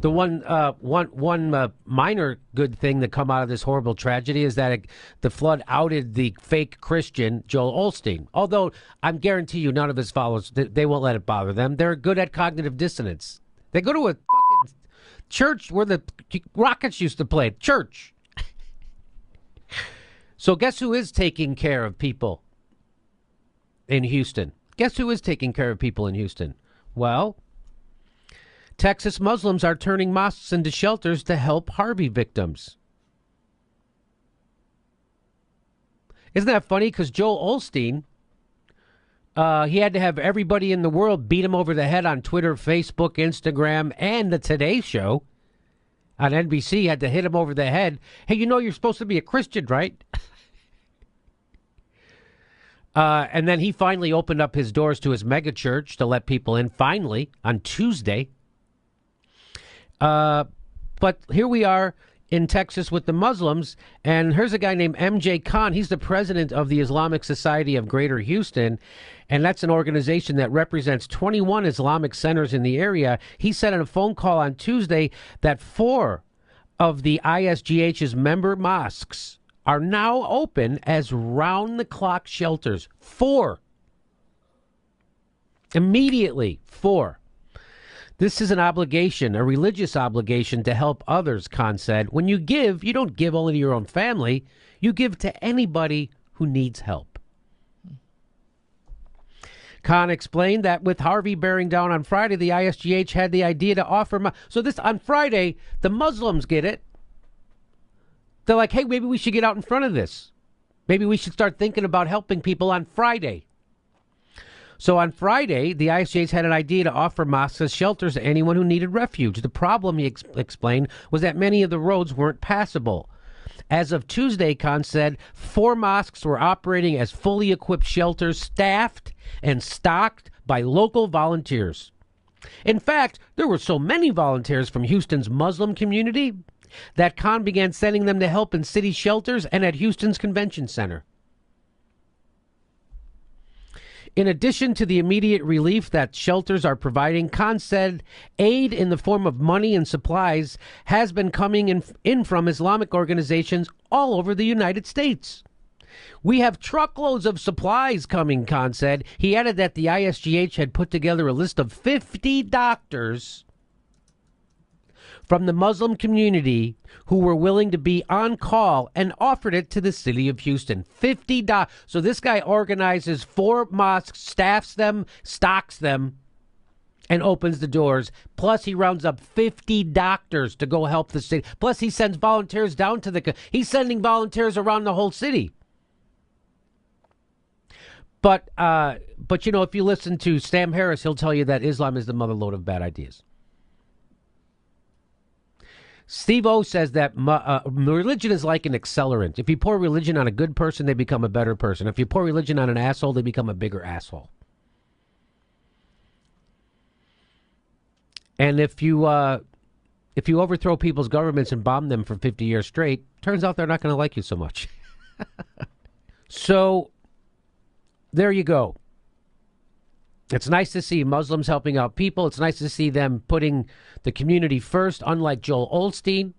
The one minor good thing that come out of this horrible tragedy is that the flood outed the fake Christian Joel Osteen. Although I'm guarantee you, none of his followers they won't let it bother them. They're good at cognitive dissonance. They go to a fucking church where the Rockets used to play. Church. So guess who is taking care of people in Houston? Guess who is taking care of people in Houston? Well, Texas Muslims are turning mosques into shelters to help Harvey victims. Isn't that funny? Because Joel Osteen, he had to have everybody in the world beat him over the head on Twitter, Facebook, Instagram, and the Today Show on NBC had to hit him over the head. Hey, you know you're supposed to be a Christian, right? And then he finally opened up his doors to his mega church to let people in, finally, on Tuesday. But here we are in Texas with the Muslims, and here's a guy named M.J. Khan. He's the president of the Islamic Society of Greater Houston, and that's an organization that represents 21 Islamic centers in the area. He said in a phone call on Tuesday that 4 of the ISGH's member mosques are now open as round-the-clock shelters. 4. Immediately, 4. This is an obligation, a religious obligation to help others, Khan said. When you give, you don't give only to your own family. You give to anybody who needs help. Khan explained that with Harvey bearing down on Friday, the ISGH had the idea to offer... So this on Friday, the Muslims get it. They're like, hey, maybe we should get out in front of this. Maybe we should start thinking about helping people on Friday. So on Friday, the ISGH had an idea to offer mosques as shelters to anyone who needed refuge. The problem, he explained, was that many of the roads weren't passable. As of Tuesday, Khan said, 4 mosques were operating as fully equipped shelters, staffed and stocked by local volunteers. In fact, there were so many volunteers from Houston's Muslim community that Khan began sending them to help in city shelters and at Houston's Convention Center. In addition to the immediate relief that shelters are providing, Khan said aid in the form of money and supplies has been coming in from Islamic organizations all over the United States. We have truckloads of supplies coming, Khan said. He added that the ISGH had put together a list of 50 doctors from the Muslim community who were willing to be on call and offered it to the city of Houston. 50 doctors. So this guy organizes 4 mosques, staffs them, stocks them, and opens the doors. Plus, he rounds up 50 doctors to go help the city. Plus, he sends volunteers down to the... He's sending volunteers around the whole city. But you know, if you listen to Sam Harris, he'll tell you that Islam is the motherlode of bad ideas. Steve O says that religion is like an accelerant. If you pour religion on a good person, they become a better person. If you pour religion on an asshole, they become a bigger asshole. And if you overthrow people's governments and bomb them for 50 years straight, turns out they're not going to like you so much. So there you go. It's nice to see Muslims helping out people. It's nice to see them putting the community first, unlike Joel Osteen.